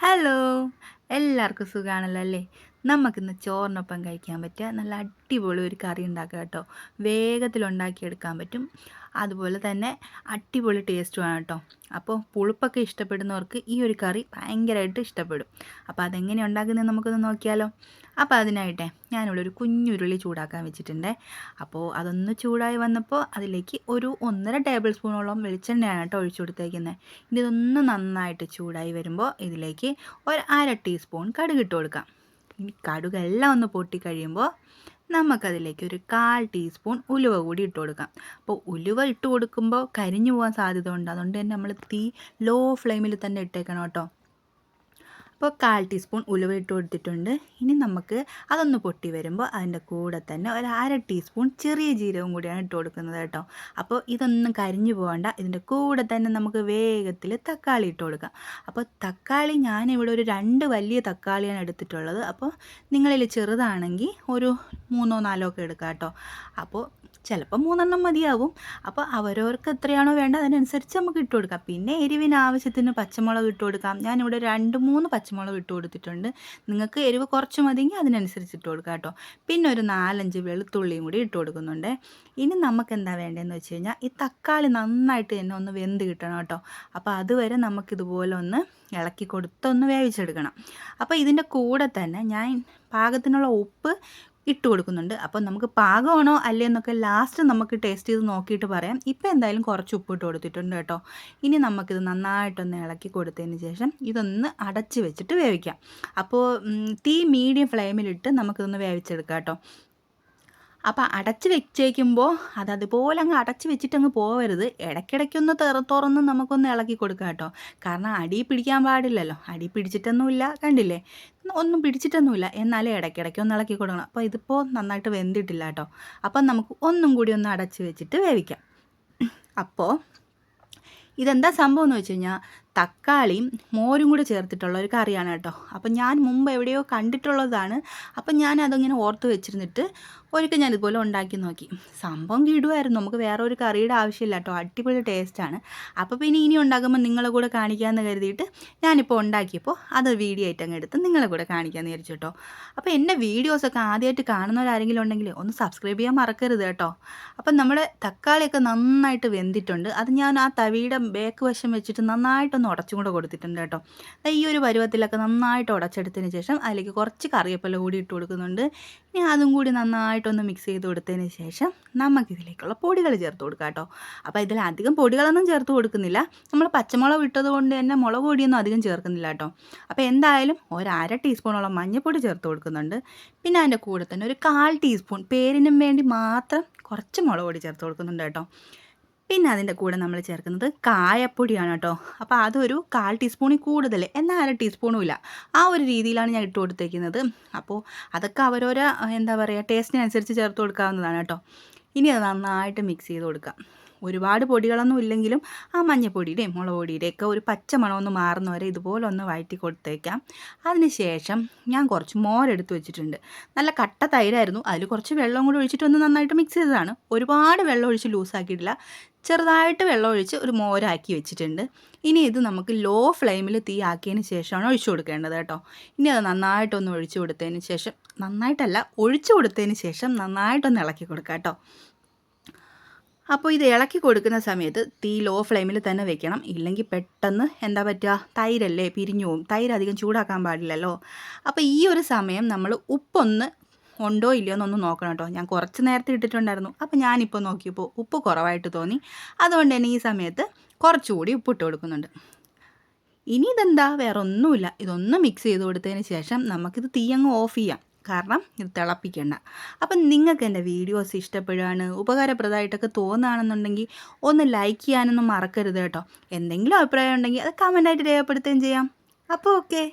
Hello! എല്ലാവർക്കും സുഖാണല്ലോ അല്ലേ? നമുക്കിന്ന് ചോറിനൊപ്പം കഴിക്കാൻ പറ്റിയ നല്ല അടിപൊളി ഒരു കറി ഉണ്ടാക്കാം കേട്ടോ. വേഗത്തിൽ ഉണ്ടാക്കിയെടുക്കാൻ പറ്റും. അതുപോലെ തന്നെ അടിപൊളി ടേസ്റ്റുമാണ് കേട്ടോ. അപ്പോൾ പുളിപ്പൊക്കെ ഇഷ്ടപ്പെടുന്നവർക്ക് ഈ ഒരു കറി ഭയങ്കരമായിട്ട് ഇഷ്ടപ്പെടും. അപ്പോൾ അതെങ്ങനെ ഉണ്ടാക്കുന്നതെന്ന് നമുക്കൊന്ന് നോക്കിയാലോ? അപ്പോൾ അതിനായിട്ടേ ഞാനിവിടെ ഒരു കുഞ്ഞുരുളി ചൂടാക്കാൻ വെച്ചിട്ടുണ്ട്. അപ്പോൾ അതൊന്ന് ചൂടായി വന്നപ്പോൾ അതിലേക്ക് ഒരു 1.5 ടേബിൾ സ്പൂണോളം വെളിച്ചെണ്ണയാണ് കേട്ടോ ഒഴിച്ചു കൊടുത്തേക്കുന്നത്. ഇതൊന്ന് നന്നായിട്ട് ചൂടായി വരുമ്പോൾ ഇതിലേക്ക് ഒരു 1/2 ടീസ്പൂൺ കടുക് ഇട്ട് കൊടുക്കാം. ഇനി കടുകെല്ലാം ഒന്ന് പൊട്ടിക്കഴിയുമ്പോൾ നമുക്കതിലേക്ക് ഒരു 1/4 ടീസ്പൂൺ ഉലുവ കൂടി ഇട്ട് കൊടുക്കാം. അപ്പോൾ ഉലുവ ഇട്ട് കൊടുക്കുമ്പോൾ കരിഞ്ഞു പോകാൻ സാധ്യത ഉണ്ട്. അതുകൊണ്ട് തന്നെ നമ്മൾ തീ ലോ ഫ്ലെയിമിൽ തന്നെ ഇട്ടേക്കണം കേട്ടോ. അപ്പോൾ 1/4 ടീസ്പൂൺ ഉലുവ ഇട്ട് കൊടുത്തിട്ടുണ്ട്. ഇനി നമുക്ക് അതൊന്ന് പൊട്ടി വരുമ്പോൾ അതിൻ്റെ കൂടെ തന്നെ ഒരു 1/2 ടീസ്പൂൺ ചെറിയ ജീരകം കൂടിയാണ് ഇട്ട് കൊടുക്കുന്നത് കേട്ടോ. അപ്പോൾ ഇതൊന്നും കരിഞ്ഞു പോകണ്ട. ഇതിൻ്റെ കൂടെ തന്നെ നമുക്ക് വേഗത്തിൽ തക്കാളി ഇട്ട് കൊടുക്കാം. അപ്പോൾ തക്കാളി ഞാനിവിടെ ഒരു 2 വലിയ തക്കാളിയാണ് എടുത്തിട്ടുള്ളത്. അപ്പോൾ നിങ്ങളിൽ ചെറുതാണെങ്കിൽ ഒരു 3 4 ഒക്കെ എടുക്കാം കേട്ടോ. അപ്പോൾ ചിലപ്പോൾ 3 മതിയാവും. അപ്പോൾ അവരവർക്ക് എത്രയാണോ വേണ്ടത് അതിനനുസരിച്ച് നമുക്ക് ഇട്ട് കൊടുക്കാം. പിന്നെ എരിവിന് ആവശ്യത്തിന് പച്ചമുളക് ഇട്ട് കൊടുക്കാം. ഞാനിവിടെ 2-3 പച്ചമുളക് ഇട്ട് കൊടുത്തിട്ടുണ്ട്. നിങ്ങൾക്ക് എരിവ് കുറച്ച് മതിയെങ്കിൽ അതിനനുസരിച്ച് ഇട്ട് കൊടുക്കാം കേട്ടോ. പിന്നെ ഒരു 4-5 വെളുത്തുള്ളിയും കൂടി ഇട്ട് കൊടുക്കുന്നുണ്ട്. ഇനി നമുക്ക് എന്താ വേണ്ടതെന്ന് വെച്ച് കഴിഞ്ഞാൽ ഈ തക്കാളി നന്നായിട്ട് തന്നെ ഒന്ന് വെന്ത് കിട്ടണം കേട്ടോ. അപ്പോൾ അതുവരെ നമുക്കിതുപോലെ ഒന്ന് ഇളക്കി കൊടുത്തൊന്ന് വേവിച്ചെടുക്കണം. അപ്പോൾ ഇതിൻ്റെ കൂടെ തന്നെ ഞാൻ പാകത്തിനുള്ള ഉപ്പ് ഇട്ട് കൊടുക്കുന്നുണ്ട്. അപ്പോൾ നമുക്ക് പാകമാണോ അല്ലേ എന്നൊക്കെ ലാസ്റ്റ് നമുക്ക് ടേസ്റ്റ് ചെയ്ത് നോക്കിയിട്ട് പറയാം. ഇപ്പോൾ എന്തായാലും കുറച്ച് ഉപ്പ് ഇട്ട് കൊടുത്തിട്ടുണ്ട് കേട്ടോ. ഇനി നമുക്കിത് നന്നായിട്ടൊന്ന് ഇളക്കി കൊടുത്തതിന് ശേഷം ഇതൊന്ന് അടച്ച് വെച്ചിട്ട് വേവിക്കാം. അപ്പോൾ തീ മീഡിയം ഫ്ലെയിമിലിട്ട് നമുക്കിതൊന്ന് വേവിച്ചെടുക്കാം കേട്ടോ. അപ്പോൾ അടച്ച് വെച്ചേക്കുമ്പോൾ അതുപോലെ അങ്ങ് അടച്ച് വെച്ചിട്ടങ്ങ് പോവരുത്. ഇടയ്ക്കിടയ്ക്കൊന്ന് തുറന്ന് നമുക്കൊന്ന് ഇളക്കി കൊടുക്കാം കേട്ടോ. കാരണം അടി പിടിക്കാൻ പാടില്ലല്ലോ. അടി പിടിച്ചിട്ടൊന്നുമില്ല, കണ്ടില്ലേ? ഒന്നും പിടിച്ചിട്ടൊന്നുമില്ല. എന്നാലും ഇടയ്ക്കിടയ്ക്കൊന്ന് ഇളക്കി കൊടുക്കണം. അപ്പോൾ ഇതിപ്പോൾ നന്നായിട്ട് വെന്തിട്ടില്ല കേട്ടോ. അപ്പം നമുക്ക് ഒന്നും കൂടി ഒന്ന് അടച്ച് വെച്ചിട്ട് വേവിക്കാം. അപ്പോൾ ഇതെന്താ സംഭവം എന്ന് വെച്ച് കഴിഞ്ഞാൽ തക്കാളിയും മോരും കൂടി ചേർത്തിട്ടുള്ള ഒരു കറിയാണ് കേട്ടോ. അപ്പം ഞാൻ മുമ്പ് എവിടെയോ കണ്ടിട്ടുള്ളതാണ്. അപ്പം ഞാൻ അതിങ്ങനെ ഓർത്ത് വെച്ചിരുന്നിട്ട് ഒരിക്കൽ ഞാൻ ഇതുപോലെ ഉണ്ടാക്കി നോക്കി. സംഭവം കിടുമായിരുന്നു. നമുക്ക് വേറെ ഒരു കറിയുടെ ആവശ്യമില്ല കേട്ടോ. അടിപൊളി ടേസ്റ്റാണ്. അപ്പോൾ പിന്നെ ഇനി ഉണ്ടാക്കുമ്പോൾ നിങ്ങളെ കൂടെ കാണിക്കാമെന്ന് കരുതിയിട്ട് ഞാനിപ്പോൾ ഉണ്ടാക്കിയപ്പോൾ അത് വീഡിയോ ആയിട്ട് അങ്ങ് എടുത്ത് നിങ്ങളെ കൂടെ കാണിക്കാമെന്ന് വിചാരിച്ചു കേട്ടോ. അപ്പോൾ എൻ്റെ വീഡിയോസൊക്കെ ആദ്യമായിട്ട് കാണുന്നവരാരെങ്കിലും ഉണ്ടെങ്കിൽ ഒന്ന് സബ്സ്ക്രൈബ് ചെയ്യാൻ മറക്കരുത് കേട്ടോ. അപ്പം നമ്മുടെ തക്കാളിയൊക്കെ നന്നായിട്ട് വെന്തിട്ടുണ്ട്. അത് ഞാൻ ആ തവിയുടെ ബേക്ക് വശം വെച്ചിട്ട് നന്നായിട്ടൊന്ന് ഉടച്ചും കൂടെ കൊടുത്തിട്ടുണ്ട് കേട്ടോ. ഈ ഒരു പരുവത്തിലൊക്കെ നന്നായിട്ട് ഉടച്ചെടുത്തതിന് ശേഷം അതിലേക്ക് കുറച്ച് കറിവേപ്പില കൂടി ഇട്ട് കൊടുക്കുന്നുണ്ട്. ഇനി അതും കൂടി നന്നായിട്ടൊന്ന് മിക്സ് ചെയ്ത് കൊടുത്തതിന് ശേഷം നമുക്കിതിലേക്കുള്ള പൊടികൾ ചേർത്ത് കൊടുക്കാം കേട്ടോ. അപ്പോൾ ഇതിലധികം പൊടികളൊന്നും ചേർത്ത് കൊടുക്കുന്നില്ല. നമ്മൾ പച്ചമുളക് ഇട്ടത് കൊണ്ട് തന്നെ മുളക് പൊടിയൊന്നും അധികം ചേർക്കുന്നില്ല കേട്ടോ. അപ്പോൾ എന്തായാലും ഒരു 1/2 ടീസ്പൂണോളം മഞ്ഞൾപ്പൊടി ചേർത്ത് കൊടുക്കുന്നുണ്ട്. പിന്നെ അതിൻ്റെ കൂടെ തന്നെ ഒരു 1/4 ടീസ്പൂൺ പേരിനും വേണ്ടി മാത്രം കുറച്ച് മുളക് പൊടി ചേർത്ത് കൊടുക്കുന്നുണ്ട് കേട്ടോ. പിന്നെ അതിൻ്റെ കൂടെ നമ്മൾ ചേർക്കുന്നത് കായപ്പൊടിയാണ് കേട്ടോ. അപ്പോൾ അതൊരു 1/4 ടീസ്പൂണിൽ കൂടുതൽ, എന്നാൽ 1/2 ടീസ്പൂണും ഇല്ല. ആ ഒരു രീതിയിലാണ് ഞാൻ ഇട്ട് കൊടുത്തേക്കുന്നത്. അപ്പോൾ അതൊക്കെ അവരോരോ എന്താ പറയുക ടേസ്റ്റിനനുസരിച്ച് ചേർത്ത് കൊടുക്കാവുന്നതാണ് കേട്ടോ. ഇനി അത് നന്നായിട്ട് മിക്സ് ചെയ്ത് കൊടുക്കാം. ഒരുപാട് പൊടികളൊന്നും ഇല്ലെങ്കിലും ആ മഞ്ഞൾപ്പൊടിയുടെയും മുളക് പൊടിയുടെയൊക്കെ ഒരു പച്ച മണമൊന്ന് മാറുന്നവരെ ഇതുപോലെ ഒന്ന് വഴറ്റി കൊടുത്തേക്കാം. അതിന് ശേഷം ഞാൻ കുറച്ച് മോരെടുത്ത് വെച്ചിട്ടുണ്ട്. നല്ല കട്ട തൈരായിരുന്നു. അതിൽ കുറച്ച് വെള്ളം കൂടി ഒഴിച്ചിട്ട് ഒന്ന് നന്നായിട്ട് മിക്സ് ചെയ്തതാണ്. ഒരുപാട് വെള്ളം ഒഴിച്ച് ലൂസാക്കിയിട്ടില്ല. ചെറുതായിട്ട് വെള്ളം ഒഴിച്ച് ഒരു മോരാക്കി വെച്ചിട്ടുണ്ട്. ഇനി ഇത് നമുക്ക് ലോ ഫ്ലെയിമിൽ തീ ആക്കിയതിന് ശേഷമാണ് ഒഴിച്ചു കൊടുക്കേണ്ടത് കേട്ടോ. ഇനി അത് നന്നായിട്ടൊന്ന് ഒഴിച്ചു കൊടുത്തതിന് ശേഷം, ഒഴിച്ചു കൊടുത്തതിന് ശേഷം നന്നായിട്ടൊന്ന് ഇളക്കി കൊടുക്കാം കേട്ടോ. അപ്പോൾ ഇത് ഇളക്കി കൊടുക്കുന്ന സമയത്ത് തീ ലോ ഫ്ലെയിമിൽ തന്നെ വെക്കണം. ഇല്ലെങ്കിൽ പെട്ടെന്ന് എന്താ പറ്റുക, തൈരല്ലേ പിരിഞ്ഞു പോവും. തൈര് അധികം ചൂടാക്കാൻ പാടില്ലല്ലോ. അപ്പോൾ ഈ ഒരു സമയം നമ്മൾ ഉപ്പൊന്ന് ഉണ്ടോ ഇല്ലയോ എന്നൊന്ന് നോക്കണം കേട്ടോ. ഞാൻ കുറച്ച് നേരത്തെ ഇട്ടിട്ടുണ്ടായിരുന്നു. അപ്പോൾ ഞാനിപ്പോൾ നോക്കിയപ്പോൾ ഉപ്പ് കുറവായിട്ട് തോന്നി. അതുകൊണ്ട് തന്നെ ഈ സമയത്ത് കുറച്ചുകൂടി ഉപ്പിട്ട് കൊടുക്കുന്നുണ്ട്. ഇനി ഇതെന്താ, വേറെ ഒന്നുമില്ല. ഇതൊന്ന് മിക്സ് ചെയ്ത് കൊടുത്തതിന് ശേഷം നമുക്കിത് തീ അങ്ങ് ഓഫ് ചെയ്യാം. കാരണം ഇത് തിളപ്പിക്കണ്ട. അപ്പം നിങ്ങൾക്ക് എൻ്റെ വീഡിയോസ് ഇഷ്ടപ്പെടുകയാണ്, ഉപകാരപ്രദമായിട്ടൊക്കെ തോന്നുകയാണെന്നുണ്ടെങ്കിൽ ഒന്ന് ലൈക്ക് ചെയ്യാനൊന്നും മറക്കരുത് കേട്ടോ. എന്തെങ്കിലും അഭിപ്രായം ഉണ്ടെങ്കിൽ അത് കമൻ്റായിട്ട് രേഖപ്പെടുത്തുകയും ചെയ്യാം. അപ്പോൾ ഓക്കെ.